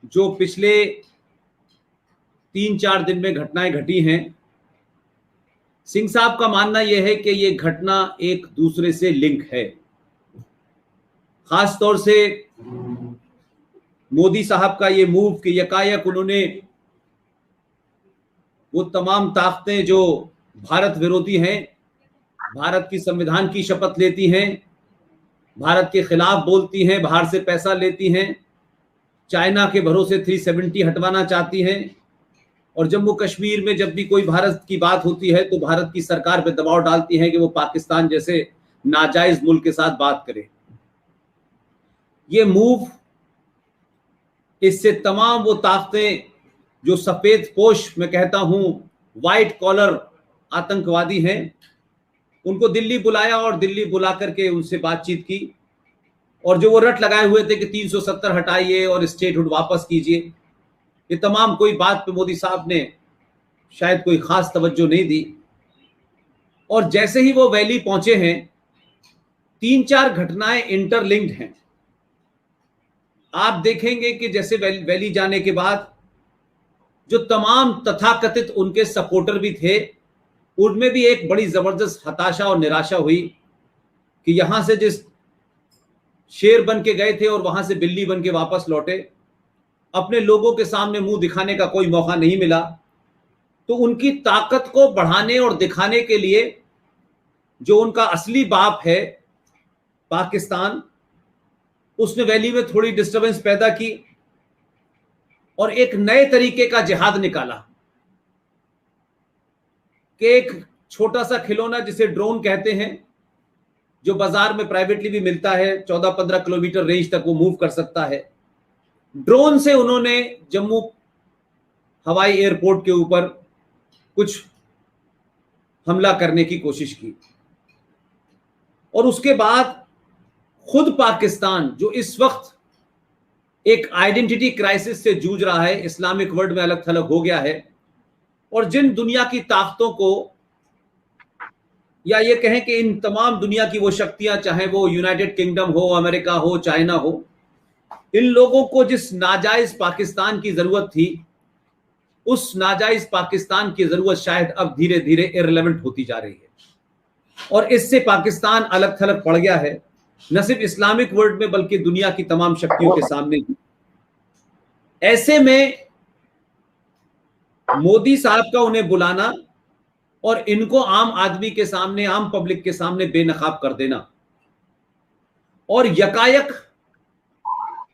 जो पिछले 3-4 दिन में घटनाएं घटी हैं, सिंह साहब का मानना यह है कि ये घटना एक दूसरे से लिंक है। खास तौर से मोदी साहब का ये मूव कि यकायक उन्होंने वो तमाम ताकतें जो भारत विरोधी हैं, भारत की संविधान की शपथ लेती हैं, भारत के खिलाफ बोलती हैं, बाहर से पैसा लेती हैं, चाइना के भरोसे 370 हटवाना चाहती हैं, और जम्मू कश्मीर में जब भी कोई भारत की बात होती है तो भारत की सरकार पर दबाव डालती है कि वो पाकिस्तान जैसे नाजायज मुल्क के साथ बात करे। ये मूव, इससे तमाम वो ताकतें जो सफेद पोश, मैं कहता हूं व्हाइट कॉलर आतंकवादी हैं, उनको दिल्ली बुलाया और दिल्ली बुला करके उनसे बातचीत की, और जो वो रट लगाए हुए थे कि 370 हटाइए और स्टेटहुड वापस कीजिए, ये तमाम कोई बात पे मोदी साहब ने शायद कोई खास तवज्जो नहीं दी। और जैसे ही वो वैली पहुंचे हैं, 3-4 घटनाएं इंटरलिंक्ड हैं। आप देखेंगे कि जैसे वैली जाने के बाद जो तमाम तथाकथित उनके सपोर्टर भी थे, उनमें भी एक बड़ी जबरदस्त हताशा और निराशा हुई कि यहां से जिस शेर बन के गए थे और वहां से बिल्ली बन के वापस लौटे, अपने लोगों के सामने मुंह दिखाने का कोई मौका नहीं मिला। तो उनकी ताकत को बढ़ाने और दिखाने के लिए जो उनका असली बाप है पाकिस्तान, उसने वैली में थोड़ी डिस्टरबेंस पैदा की और एक नए तरीके का जिहाद निकाला कि एक छोटा सा खिलौना जिसे ड्रोन कहते हैं, जो बाजार में प्राइवेटली भी मिलता है, 14-15 किलोमीटर रेंज तक वो मूव कर सकता है, ड्रोन से उन्होंने जम्मू हवाई एयरपोर्ट के ऊपर कुछ हमला करने की कोशिश की। और उसके बाद खुद पाकिस्तान, जो इस वक्त एक आइडेंटिटी क्राइसिस से जूझ रहा है, इस्लामिक वर्ल्ड में अलग थलग हो गया है, और जिन दुनिया की ताकतों को, या ये कहें कि इन तमाम दुनिया की वो शक्तियां, चाहे वो यूनाइटेड किंगडम हो, अमेरिका हो, चाइना हो, इन लोगों को जिस नाजायज पाकिस्तान की जरूरत थी, उस नाजायज पाकिस्तान की जरूरत शायद अब धीरे धीरे इररिलेवेंट होती जा रही है, और इससे पाकिस्तान अलग थलग पड़ गया है, न सिर्फ इस्लामिक वर्ल्ड में बल्कि दुनिया की तमाम शक्तियों के सामने। ऐसे में मोदी साहब का उन्हें बुलाना और इनको आम आदमी के सामने, आम पब्लिक के सामने बेनकाब कर देना, और यकायक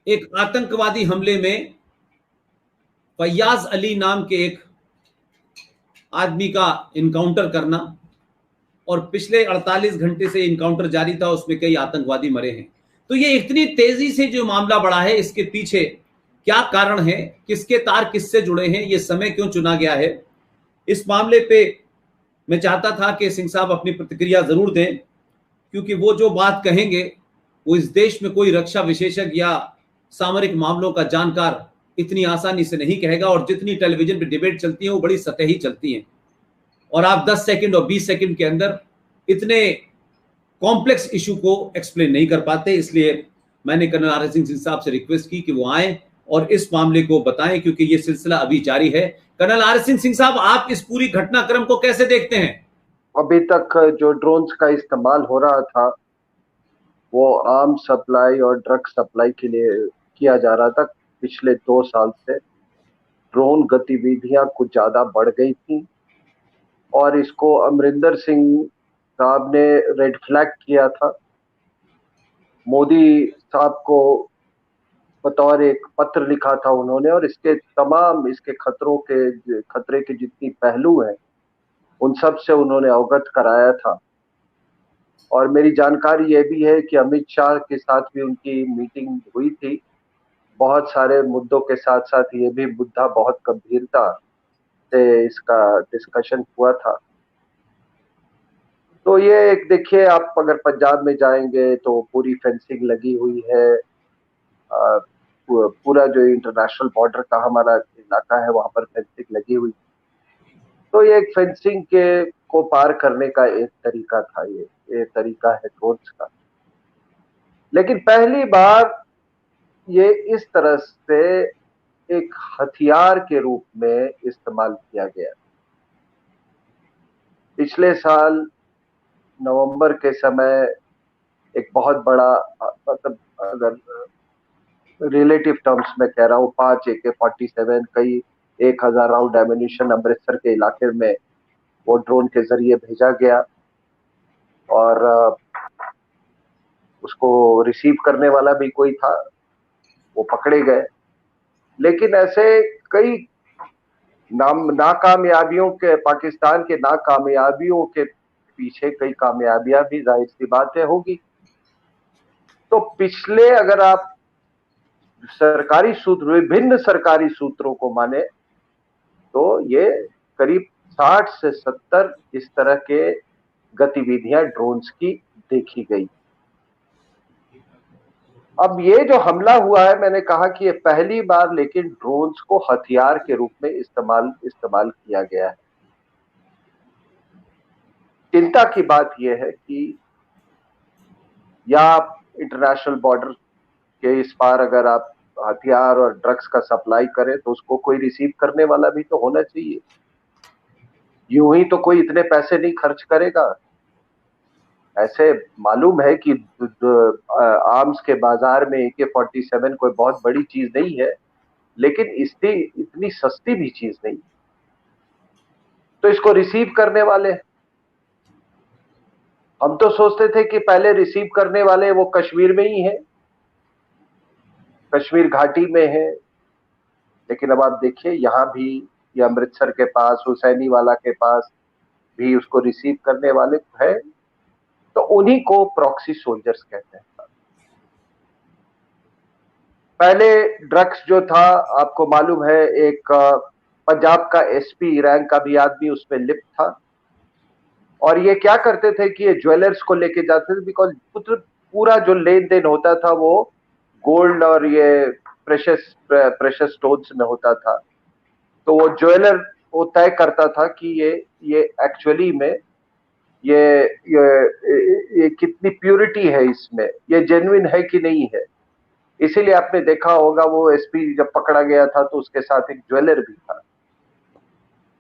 एक आतंकवादी हमले में फैयाज अली नाम के एक आदमी का इनकाउंटर करना, और पिछले 48 घंटे से इनकाउंटर जारी था, उसमें कई आतंकवादी मरे हैं। तो ये इतनी तेजी से जो मामला बढ़ा है, इसके पीछे क्या कारण है, किसके तार किससे जुड़े हैं, ये समय क्यों चुना गया है, इस मामले पे मैं चाहता था कि सिंह साहब अपनी प्रतिक्रिया जरूर दें, क्योंकि वो जो बात कहेंगे वो इस देश में कोई रक्षा विशेषज्ञ या सामरिक मामलों का जानकार इतनी आसानी से नहीं कहेगा, और जितनी टेलीविजन पे डिबेट चलती है वो बड़ी सतही चलती हैं, और आप 10 सेकंड और 20 सेकंड के अंदर इतने कॉम्प्लेक्स इशू को एक्सप्लेन नहीं कर पाते। इसलिए मैंने कर्नल आर.एस. सिंह साहब से रिक्वेस्ट की कि वो आए और इस मामले को बताएं, क्योंकि ये सिलसिला अभी जारी है। Colonel RS. सिंह साहब, आप इस पूरी घटनाक्रम को कैसे देखते हैं? अभी तक जो ड्रोन्स का इस्तेमाल हो रहा था वो आर्म सप्लाई और ड्रग सप्लाई के लिए किया जा रहा था। पिछले 2 साल से ड्रोन गतिविधियां कुछ ज्यादा बढ़ गई थी, और इसको अमरिंदर सिंह साहब ने रेड फ्लैग किया था। मोदी साहब को बतौर एक पत्र लिखा था उन्होंने, और इसके तमाम, इसके खतरे के जितनी पहलू हैं उन सब से उन्होंने अवगत कराया था। और मेरी जानकारी ये भी है कि अमित शाह के साथ भी उनकी मीटिंग हुई थी। बहुत सारे मुद्दों के साथ साथ ये भी मुद्दा बहुत गंभीरता से इसका डिस्कशन हुआ था। तो ये एक, देखिए, आप अगर पंजाब में जाएंगे तो पूरी फेंसिंग लगी हुई है। पूरा जो इंटरनेशनल बॉर्डर का हमारा इलाका है वहां पर फेंसिंग लगी हुई। तो ये एक फेंसिंग के को पार करने का एक तरीका था, ये तरीका है ड्रोन्स का। लेकिन पहली बार ये इस तरह से एक हथियार के रूप में इस्तेमाल किया गया। पिछले साल नवंबर के समय एक बहुत बड़ा, मतलब अगर रिलेटिव टर्म्स में कह रहा हूँ, 5 AK-47, कई 1000 राउंड एम्यूनिशन अमृतसर के इलाके में वो ड्रोन के जरिए भेजा गया और उसको रिसीव करने वाला भी कोई था, वो पकड़े गए। लेकिन ऐसे कई नाकामयाबियों के, पाकिस्तान के नाकामयाबियों के पीछे कई कामयाबियां भी जाहिर सी बात है होगी। तो पिछले, अगर आप सरकारी सूत्र, विभिन्न सरकारी सूत्रों को माने, तो ये करीब 60 से 70 इस तरह के गतिविधियां ड्रोन्स की देखी गई। अब ये जो हमला हुआ है, मैंने कहा कि ये पहली बार लेकिन ड्रोन्स को हथियार के रूप में इस्तेमाल किया गया है। चिंता की बात यह है कि या आप इंटरनेशनल बॉर्डर के इस पार अगर आप हथियार और ड्रग्स का सप्लाई करें तो उसको कोई रिसीव करने वाला भी तो होना चाहिए। यूं ही तो कोई इतने पैसे नहीं खर्च करेगा। ऐसे मालूम है कि आर्म्स के बाजार में AK-47 कोई बहुत बड़ी चीज नहीं है, लेकिन इसकी इतनी सस्ती भी चीज नहीं। तो इसको रिसीव करने वाले, हम तो सोचते थे कि पहले रिसीव करने वाले वो कश्मीर में ही है, कश्मीर घाटी में है, लेकिन अब आप देखिए यहाँ भी, ये अमृतसर के पास हुसैनी वाला के पास भी उसको रिसीव करने वाले है। तो उन्हीं को प्रॉक्सी सोल्जर्स कहते हैं। पहले ड्रग्स जो था, आपको मालूम है, एक पंजाब का SP रैंक का भी आदमी उसमें लिप्त था, और ये क्या करते थे कि ये ज्वेलर्स को लेके जाते थे, बिकॉज पूरा जो लेन देन होता था वो गोल्ड और ये प्रेशस स्टोन्स में होता था। तो वो ज्वेलर वो तय करता था कि ये एक्चुअली में ये कितनी प्यूरिटी है इसमें, ये जेन्युइन है कि नहीं है। इसीलिए आपने देखा होगा वो SP जब पकड़ा गया था तो उसके साथ एक ज्वेलर भी था।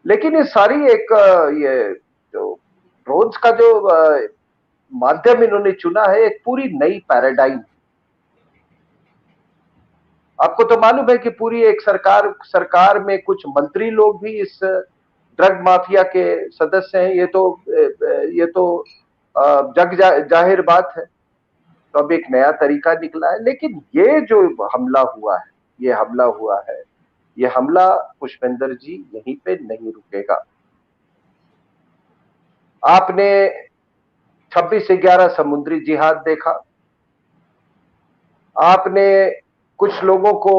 लेकिन ये सारी एक ये जो ड्रोन्स का जो माध्यम इन्होंने चुना है, एक पूरी नई पैराडाइम। आपको तो मालूम है कि पूरी एक सरकार में कुछ मंत्री लोग भी इस ड्रग माफिया के सदस्य हैं। ये तो जाहिर बात है। तो अब एक नया तरीका निकला है। लेकिन ये जो हमला हुआ है, ये हमला पुष्पेंद्र जी यहीं पे नहीं रुकेगा। आपने 26/11 समुद्री जिहाद देखा, आपने कुछ लोगों को,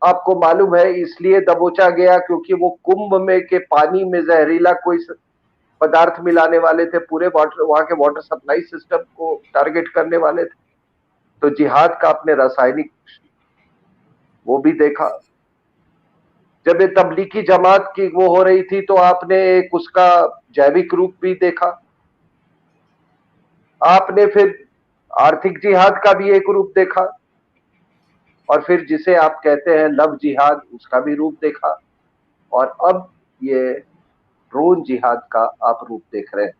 आपको मालूम है, इसलिए दबोचा गया क्योंकि वो कुंभ में के पानी में जहरीला कोई पदार्थ मिलाने वाले थे, पूरे वहां के वाटर सप्लाई सिस्टम को टारगेट करने वाले थे। तो जिहाद का आपने रासायनिक वो भी देखा। जब ये तबलीगी जमात की वो हो रही थी तो आपने एक उसका जैविक रूप भी देखा। आपने फिर आर्थिक जिहाद का भी एक रूप देखा, और फिर जिसे आप कहते हैं लव जिहाद, उसका भी रूप देखा, और अब ये ड्रोन जिहाद का आप रूप देख रहे हैं।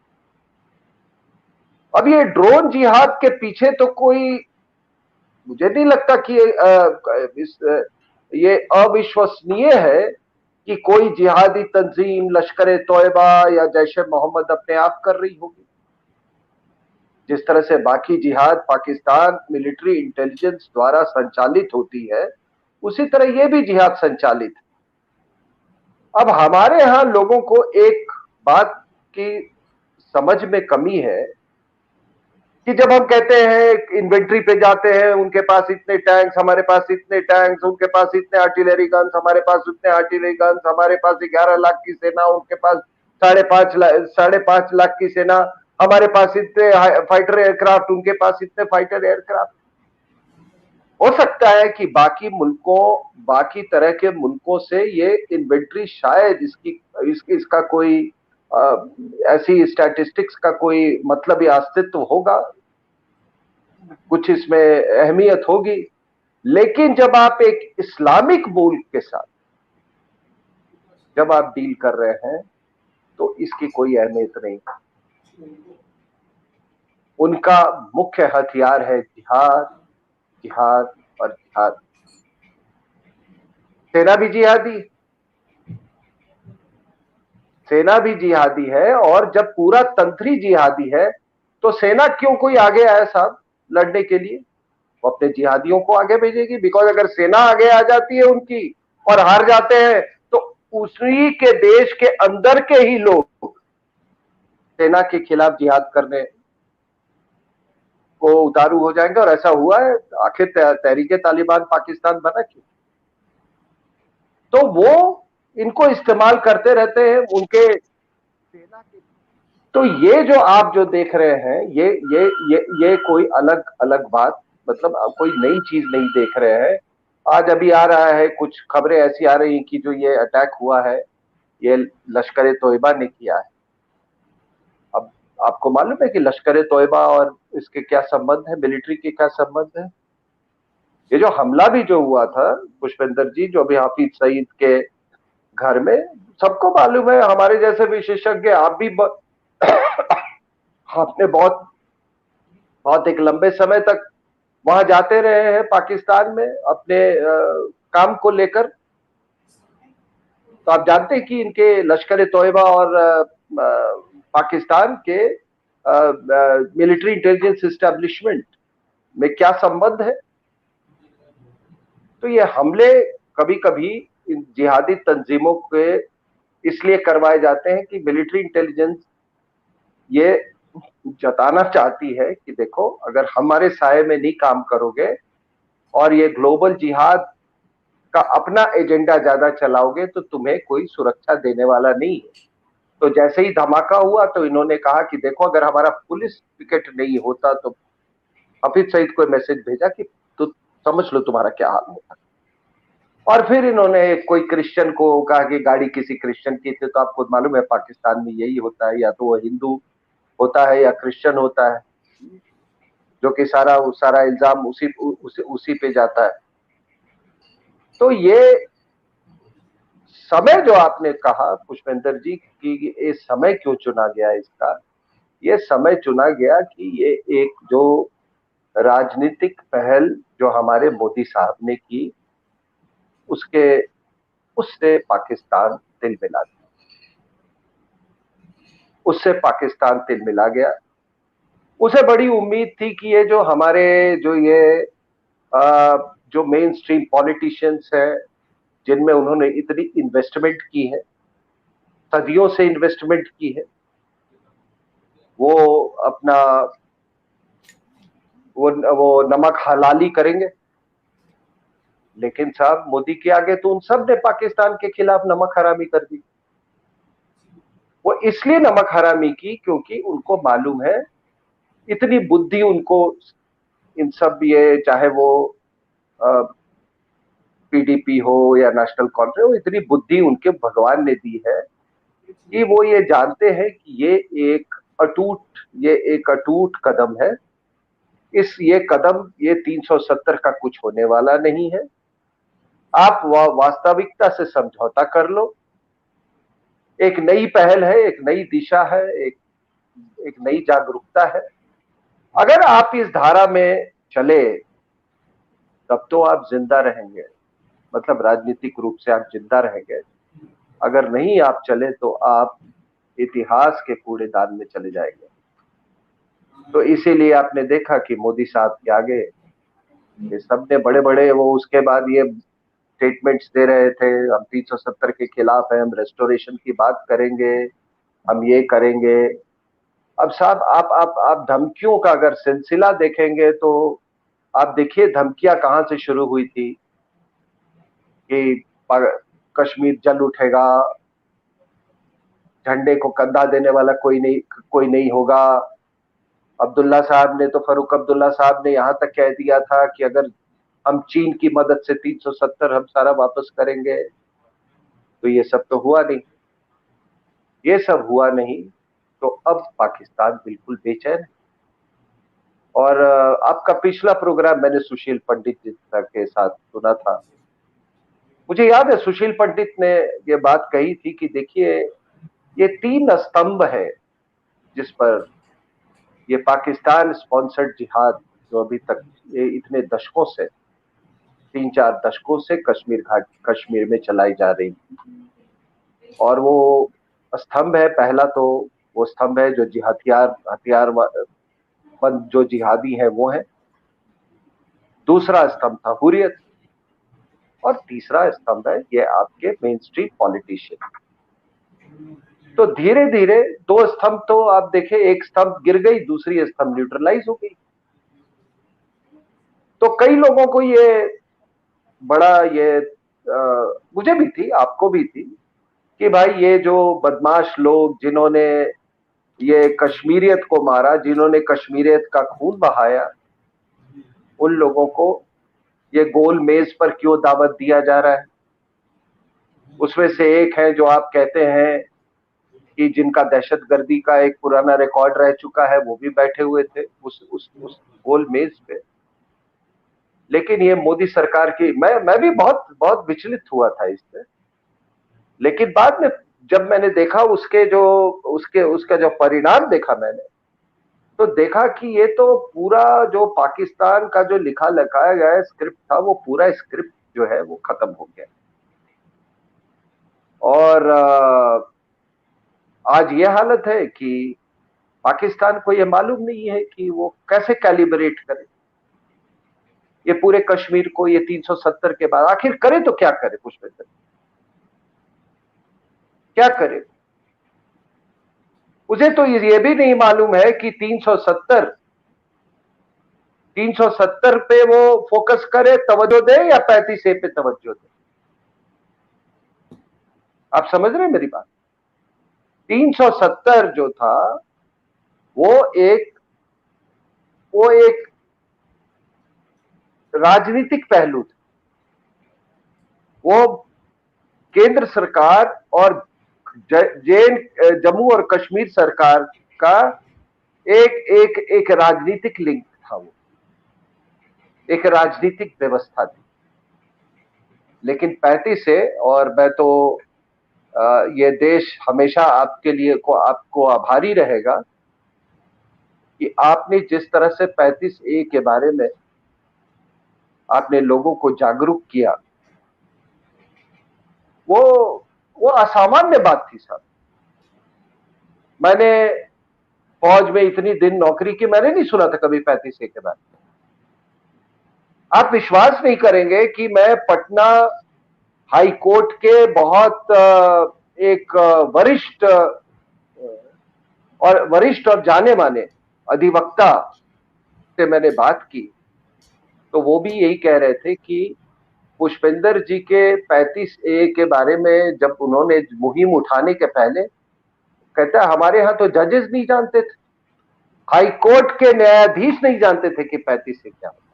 अब ये ड्रोन जिहाद के पीछे तो कोई, मुझे नहीं लगता कि ये अविश्वसनीय है कि कोई जिहादी तंजीम लश्कर तोयबा या जैश ए मोहम्मद अपने आप कर रही होगी। जिस तरह से बाकी जिहाद पाकिस्तान मिलिट्री इंटेलिजेंस द्वारा संचालित होती है, उसी तरह ये भी जिहाद संचालित है। अब हमारे यहाँ लोगों को एक बात की समझ में कमी है कि जब हम कहते हैं इन्वेंट्री पे जाते हैं, उनके पास इतने टैंक्स, हमारे पास इतने टैंक्स, उनके पास इतने आर्टिलरी गन्स, हमारे पास उतने आर्टिलरी गन्स, हमारे पास 11 लाख की सेना, उनके पास 5.5 लाख की सेना, हमारे पास इतने फाइटर एयरक्राफ्ट, उनके पास इतने फाइटर एयरक्राफ्ट। हो सकता है कि बाकी तरह के मुल्कों से ये इन्वेंट्री शायद इसका कोई ऐसी स्टैटिस्टिक्स का कोई मतलब या अस्तित्व होगा, कुछ इसमें अहमियत होगी। लेकिन जब आप एक इस्लामिक मुल्क के साथ जब आप डील कर रहे हैं तो इसकी कोई अहमियत नहीं। उनका मुख्य हथियार है जिहाद, जिहाद और जिहाद। सेना भी जिहादी, सेना भी जिहादी है, और जब पूरा तंत्र ही जिहादी है तो सेना क्यों कोई आगे आया साहब लड़ने के लिए? वो अपने जिहादियों को आगे भेजेगी, बिकॉज अगर सेना आगे आ जाती है उनकी और हार जाते हैं तो उसी के देश के अंदर के ही लोग सेना के खिलाफ जिहाद करने को उतारू हो जाएंगे। और ऐसा हुआ है, आखिर तहरीके तालिबान पाकिस्तान बना क्यों? तो वो इनको इस्तेमाल करते रहते हैं उनके सेना के। तो ये जो आप जो देख रहे हैं, ये कोई अलग अलग बात, मतलब आप कोई नई चीज नहीं देख रहे हैं। आज अभी आ रहा है, कुछ खबरें ऐसी आ रही कि जो ये अटैक हुआ है ये लश्कर तोयबा ने किया है। अब आपको मालूम है कि लश्कर तोयबा और इसके क्या संबंध है, मिलिट्री के क्या संबंध है? ये जो हमला भी जो हुआ था पुष्पेंद्र जी, जो अभी हाफिज सईद के घर में, सबको मालूम है, हमारे जैसे विशेषज्ञ, आप भी आपने बहुत बहुत एक लंबे समय तक वहां जाते रहे हैं पाकिस्तान में अपने काम को लेकर। तो आप जानते हैं कि इनके लश्कर तोयबा और पाकिस्तान के मिलिट्री इंटेलिजेंस एस्टेब्लिशमेंट में क्या संबंध है। तो ये हमले कभी कभी इन जिहादी तंजीमों के इसलिए करवाए जाते हैं कि मिलिट्री इंटेलिजेंस ये जताना चाहती है कि देखो, अगर हमारे साये में नहीं काम करोगे और ये ग्लोबल जिहाद का अपना एजेंडा ज्यादा चलाओगे तो तुम्हें कोई सुरक्षा देने वाला नहीं है। तो जैसे ही धमाका हुआ तो इन्होंने कहा कि देखो, अगर हमारा पुलिस पिकेट नहीं होता तो हाफिज सईद को मैसेज भेजा कि तो समझ लो तुम्हारा क्या हाल होता। और फिर इन्होंने कोई क्रिश्चियन को कहा कि गाड़ी किसी क्रिश्चियन की थी। तो आपको मालूम है पाकिस्तान में यही होता है, या तो वो हिंदू होता है या क्रिश्चियन होता है, जो कि सारा इल्जाम उसी पे जाता है। तो ये समय जो आपने कहा पुष्पेंद्र जी कि ये समय क्यों चुना गया, इसका ये समय चुना गया कि ये एक जो राजनीतिक पहल जो हमारे मोदी साहब ने की, उससे पाकिस्तान तिल मिला गया, उससे पाकिस्तान तिल मिला गया। उसे बड़ी उम्मीद थी कि ये जो हमारे जो ये जो मेन स्ट्रीम पॉलिटिशियंस है, जिनमें उन्होंने इतनी इन्वेस्टमेंट की है, सदियों से इन्वेस्टमेंट की है, वो अपना वो नमक हलाली करेंगे। लेकिन साहब मोदी के आगे तो उन सब ने पाकिस्तान के खिलाफ नमक हरामी कर दी। वो इसलिए नमक हरामी की क्योंकि उनको मालूम है, इतनी बुद्धि उनको इन सब, ये चाहे वो पीडीपी हो या नेशनल कॉन्फ्रेंस हो, इतनी बुद्धि उनके भगवान ने दी है कि वो ये जानते हैं कि ये एक अटूट कदम है। ये कदम, ये 370 का कुछ होने वाला नहीं है। आप वास्तविकता से समझौता कर लो। एक नई पहल है, एक नई दिशा है, एक नई जागरूकता है। अगर आप इस धारा में चले तब तो आप जिंदा रहेंगे, मतलब राजनीतिक रूप से आप जिंदा रहेंगे। अगर नहीं आप चले तो आप इतिहास के कूड़ेदान में चले जाएंगे। तो इसीलिए आपने देखा कि मोदी साहब के आगे ये सबने बड़े बड़े, वो उसके बाद ये स्टेटमेंट्स दे रहे थे, हम 370 के खिलाफ है, हम रेस्टोरेशन की बात करेंगे, हम ये करेंगे। अब साहब आप धमकियों का अगर सिलसिला देखेंगे तो आप देखिए धमकियां कहां से शुरू हुई थी कि कश्मीर जल उठेगा, झंडे को कंधा देने वाला कोई नहीं होगा। अब्दुल्ला साहब ने तो, फारूक अब्दुल्ला साहब ने यहां तक कह दिया था कि अगर हम चीन की मदद से 370 हम सारा वापस करेंगे। तो ये सब तो हुआ नहीं, ये सब हुआ नहीं। तो अब पाकिस्तान बिल्कुल बेचैन है। और आपका पिछला प्रोग्राम मैंने सुशील पंडित जी के साथ सुना था। मुझे याद है सुशील पंडित ने ये बात कही थी कि देखिए ये 3 स्तंभ है जिस पर ये पाकिस्तान स्पॉन्सर्ड जिहाद जो अभी तक ये इतने दशकों से 3-4 दशकों से कश्मीर में चलाई जा रही, और वो स्तंभ है, पहला तो वो स्तंभ है जो हथियार बंद जो जिहादी है वो है, दूसरा स्तंभ था हुर्रियत, और तीसरा स्तंभ है ये आपके मेन स्ट्रीम पॉलिटिशियन। तो धीरे धीरे 2 स्तंभ तो आप देखें, एक स्तंभ गिर गई, दूसरी स्तंभ न्यूट्रलाइज हो गई। तो कई लोगों को ये बड़ा ये मुझे भी थी, आपको भी थी, कि भाई ये जो बदमाश लोग जिन्होंने ये कश्मीरियत को मारा, जिन्होंने कश्मीरियत का खून बहाया, उन लोगों को ये गोल मेज पर क्यों दावत दिया जा रहा है। उसमें से एक है जो आप कहते हैं कि जिनका दहशतगर्दी का एक पुराना रिकॉर्ड रह चुका है, वो भी बैठे हुए थे उस गोल मेज पे। लेकिन ये मोदी सरकार की, मैं भी बहुत बहुत विचलित हुआ था इससे, लेकिन बाद में जब मैंने देखा उसका जो परिणाम देखा मैंने, तो देखा कि ये तो पूरा जो पाकिस्तान का जो लिखाया गया स्क्रिप्ट था, वो पूरा स्क्रिप्ट जो है वो खत्म हो गया। और आज ये हालत है कि पाकिस्तान को ये मालूम नहीं है कि वो कैसे कैलिब्रेट करे ये पूरे कश्मीर को, ये 370 के बाद आखिर करे तो क्या करे, पुष्पेंद्र क्या करे। मुझे तो ये भी नहीं मालूम है कि 370 पे वो फोकस करे, तवज्जो दे, या 35A पे तवज्जो दे। आप समझ रहे हैं मेरी बात। 370 जो था वो एक राजनीतिक पहलू था। वो केंद्र सरकार और जम्मू और कश्मीर सरकार का एक राजनीतिक लिंक था, वो एक राजनीतिक व्यवस्था थी। लेकिन 35A, और मैं तो ये देश हमेशा आपके लिए आपको आभारी रहेगा कि आपने जिस तरह से 35A के बारे में आपने लोगों को जागरूक किया, वो असामान्य बात थी साहब। मैंने फौज में इतनी दिन नौकरी की, मैंने नहीं सुना था कभी 35A के बारे में। आप विश्वास नहीं करेंगे कि मैं पटना हाई कोर्ट के बहुत एक वरिष्ठ और जाने माने अधिवक्ता से मैंने बात की, तो वो भी यही कह रहे थे कि पुष्पेंद्र जी के 35A के बारे में जब उन्होंने मुहिम उठाने के पहले, कहता है हमारे यहाँ तो जजेस नहीं जानते थे, हाई कोर्ट के न्यायाधीश नहीं जानते थे कि 35A क्या होता है।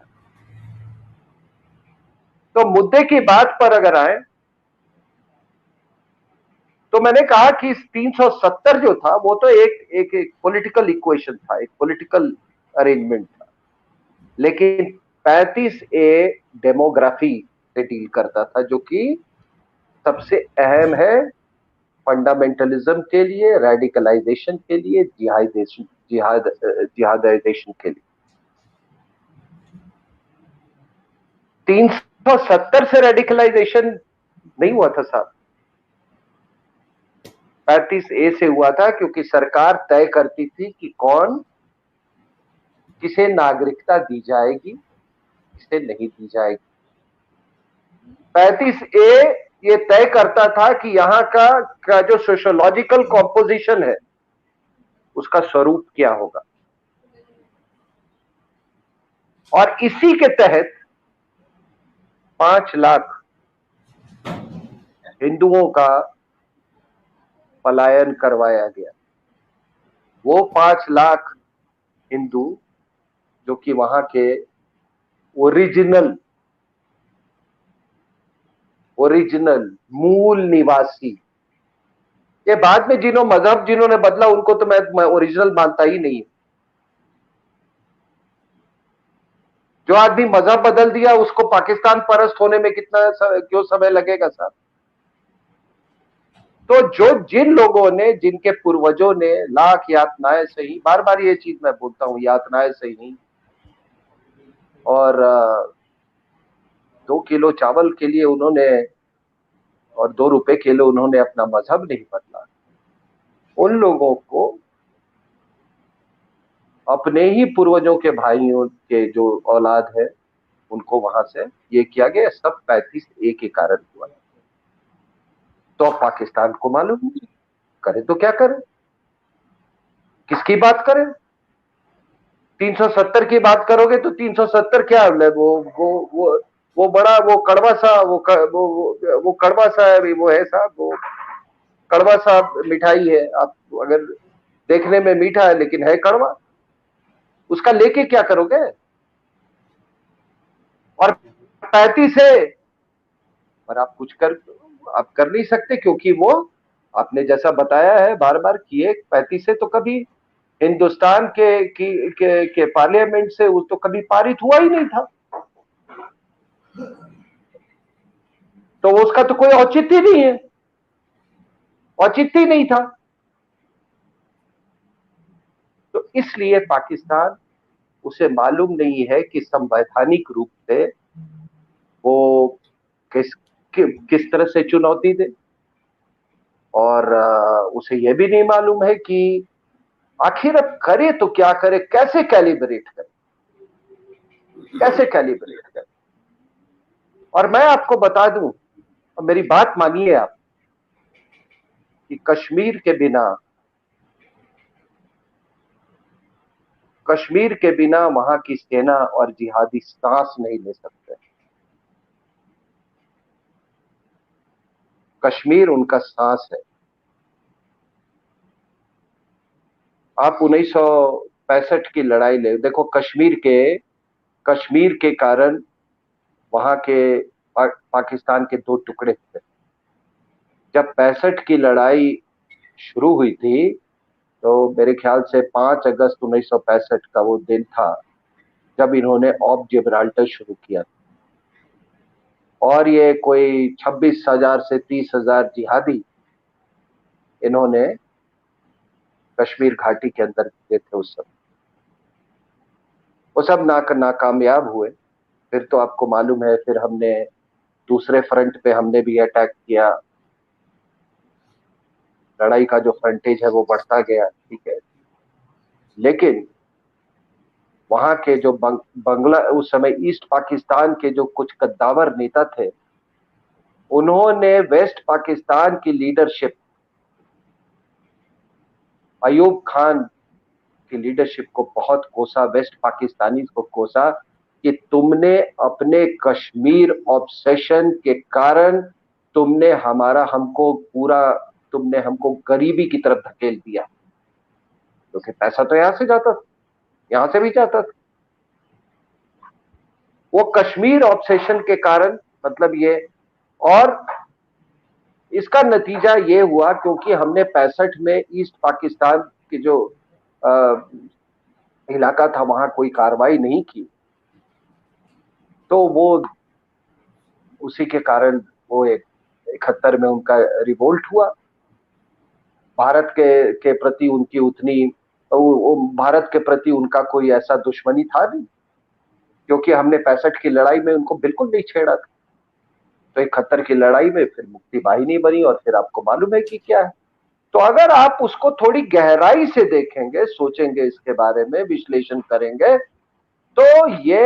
तो मुद्दे की बात पर अगर आए तो मैंने कहा कि 370 जो था वो तो एक पॉलिटिकल इक्वेशन था, एक पॉलिटिकल अरेंजमेंट था, लेकिन 35A डेमोग्राफी से डील करता था, जो कि सबसे अहम है फंडामेंटलिज्म के लिए, रेडिकलाइजेशन के लिए, जिहादाइजेशन के लिए। 370 से रेडिकलाइजेशन नहीं हुआ था साहब, 35A से हुआ था, क्योंकि सरकार तय करती थी कि कौन किसे नागरिकता दी जाएगी, किसे नहीं दी जाएगी। 35A ये तय करता था कि यहाँ का जो सोशियोलॉजिकल कॉम्पोजिशन है उसका स्वरूप क्या होगा, और इसी के तहत 5 लाख हिंदुओं का पलायन करवाया गया। वो 5 लाख हिंदू जो कि वहां के ओरिजिनल मूल निवासी, ये बाद में जिन्होंने बदला उनको तो मैं ओरिजिनल मानता ही नहीं। जो आदमी मजहब बदल दिया उसको पाकिस्तान परस्त होने में क्यों समय लगेगा साहब? तो जिन लोगों ने, जिनके पूर्वजों ने लाख यातनाएं सही, बार बार ये चीज मैं बोलता हूं, यातनाएं सही, और 2 किलो चावल के लिए उन्होंने, और 2 रुपए के लिए उन्होंने अपना मजहब नहीं बदला। उन लोगों को अपने ही पूर्वजों के भाइयों के जो औलाद है उनको वहां से ये किया गया। सब 35 एक के कारण हुआ। तो अब पाकिस्तान को मालूम नहीं, करे तो क्या करे, किसकी बात करें? 370 की बात करोगे तो 370 क्या है? वो बड़ा, वो कड़वा सा, वो कड़वा सा है, वो है साहब, वो कड़वा सा मिठाई है। आप अगर देखने में मीठा है लेकिन है कड़वा, उसका लेके क्या करोगे? और 35 है, पर आप कर नहीं सकते, क्योंकि वो आपने जैसा बताया है बार बार कि 35 से तो कभी हिंदुस्तान के पार्लियामेंट से वो तो कभी पारित हुआ ही नहीं था, तो उसका तो कोई औचित्य नहीं है, औचित्य नहीं था। तो इसलिए पाकिस्तान, उसे मालूम नहीं है कि संवैधानिक रूप से वो किस तरह से चुनौती दे, और उसे यह भी नहीं मालूम है कि आखिर अब करे तो क्या करे, कैसे कैलिब्रेट करे, कैसे कैलिब्रेट करे। और मैं आपको बता दूं, मेरी बात मानिए आप, कि कश्मीर के बिना वहां की सेना और जिहादी सांस नहीं ले सकते। कश्मीर उनका सांस है। आप 1965 की लड़ाई ले देखो, कश्मीर के कारण वहां के पाकिस्तान के 2 टुकड़े थे। जब 65 की लड़ाई शुरू हुई थी तो मेरे ख्याल से 5 अगस्त 1965 का वो दिन था जब इन्होंने ऑफ जिब्राल्टर शुरू किया, और ये कोई 26,000 से 30,000 जिहादी इन्होंने कश्मीर घाटी के अंदर किए थे उस समय। वो सब नाकामयाब हुए। फिर तो आपको मालूम है, फिर हमने दूसरे फ्रंट पे हमने भी अटैक किया, लड़ाई का जो फ्रंटेज है वो बढ़ता गया, ठीक है। लेकिन वहां के जो बंगला, उस समय ईस्ट पाकिस्तान के जो कुछ कद्दावर नेता थे, उन्होंने वेस्ट पाकिस्तान की लीडरशिप, अयूब खान की लीडरशिप को बहुत कोसा, वेस्ट पाकिस्तानी को कोसा कि तुमने अपने कश्मीर ऑब्सेशन के कारण तुमने हमको गरीबी की तरफ धकेल दिया, क्योंकि पैसा तो यहां से जाता था, यहां से भी जाता था। वो कश्मीर ऑब्सेशन के कारण, मतलब ये, और इसका नतीजा ये हुआ क्योंकि हमने 65 में ईस्ट पाकिस्तान की जो इलाका था वहां कोई कार्रवाई नहीं की, तो वो उसी के कारण वो 71 में उनका रिवोल्ट हुआ। भारत के प्रति उनकी उतनी, भारत के प्रति उनका कोई ऐसा दुश्मनी था नहीं, क्योंकि हमने 65 की लड़ाई में उनको बिल्कुल नहीं छेड़ा था। तो 71 की लड़ाई में फिर मुक्ति वाहिनी बनी, और फिर आपको मालूम है कि क्या है। तो अगर आप उसको थोड़ी गहराई से देखेंगे, सोचेंगे, इसके बारे में विश्लेषण करेंगे, तो ये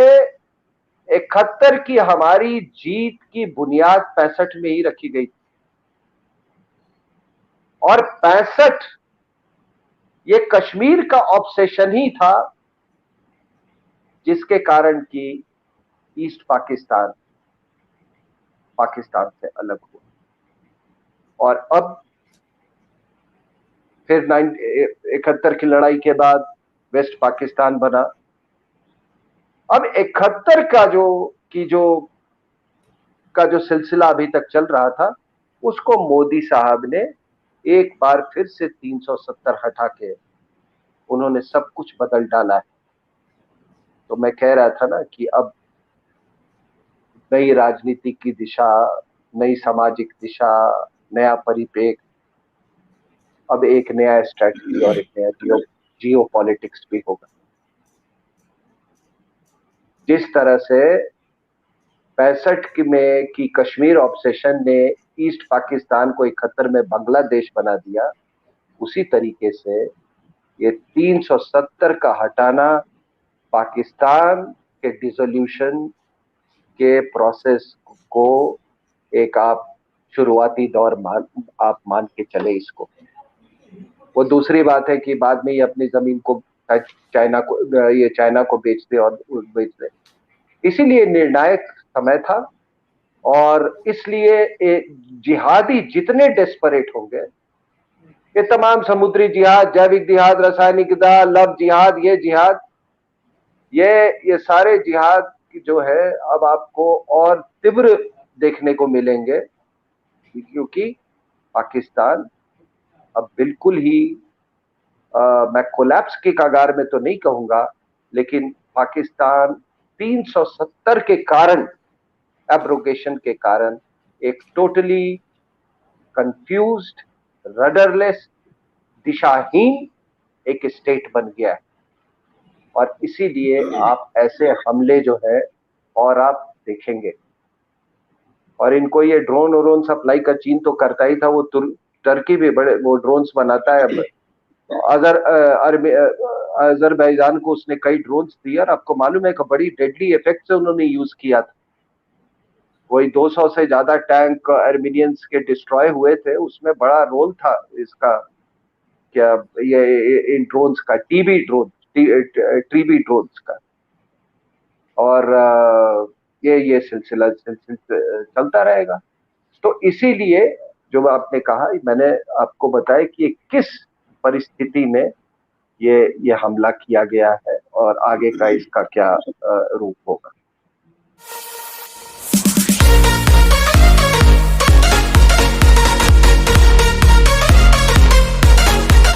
71 की हमारी जीत की बुनियाद 65 में ही रखी गई, और 65 ये कश्मीर का ऑब्सेशन ही था जिसके कारण कि ईस्ट पाकिस्तान से अलग हुआ। और अब फिर 71 की लड़ाई के बाद वेस्ट पाकिस्तान बना। अब 71 का जो सिलसिला अभी तक चल रहा था, उसको मोदी साहब ने एक बार फिर से 370 हटा के उन्होंने सब कुछ बदल डाला है। तो मैं कह रहा था ना कि अब नई राजनीति की दिशा, नई सामाजिक दिशा, नया परिपेक्ष, अब एक नया स्ट्रेटजी और एक नया जियो पॉलिटिक्स भी होगा। जिस तरह से 65 में की कश्मीर ऑब्सेशन ने ईस्ट पाकिस्तान को 71 में बांग्लादेश बना दिया, उसी तरीके से ये 370 का हटाना पाकिस्तान के डिसोल्यूशन के प्रोसेस को एक आप शुरुआती दौर मान के चले इसको। वो दूसरी बात है कि बाद में ये अपनी जमीन को चाइना को बेच दे और बेच दे। इसीलिए निर्णायक समय था और इसलिए जिहादी जितने डेस्परेट होंगे, ये तमाम समुद्री जिहाद, जैविक जिहाद, रासायनिक जिहाद, लव जिहाद, ये जिहाद, ये सारे जिहाद जो है अब आपको और तीव्र देखने को मिलेंगे, क्योंकि पाकिस्तान अब बिल्कुल ही मैं कोलैप्स की कगार में तो नहीं कहूंगा, लेकिन पाकिस्तान 370 के कारण, एब्रोगेशन के कारण एक टोटली कंफ्यूज्ड, रडरलेस, दिशाहीन एक स्टेट बन गया है। और इसीलिए आप ऐसे हमले जो है और आप देखेंगे। और इनको ये ड्रोन वोन सप्लाई का चीन तो करता ही था, वो टर्की भी बड़े वो ड्रोन्स बनाता है। अजरबैजान को उसने कई ड्रोन्स दिए और आपको मालूम है कि बड़ी डेडली इफेक्ट से उन्होंने यूज किया था। वही 200 से ज्यादा टैंक आर्मीनियंस के डिस्ट्रॉय हुए थे, उसमें बड़ा रोल था इसका, क्या ये इन ड्रोन्स का, टीबी ड्रोन्स का। और ये सिलसिला चलता रहेगा। तो इसीलिए जो आपने कहा, मैंने आपको बताया कि किस परिस्थिति में ये हमला किया गया है और आगे का इसका क्या रूप होगा।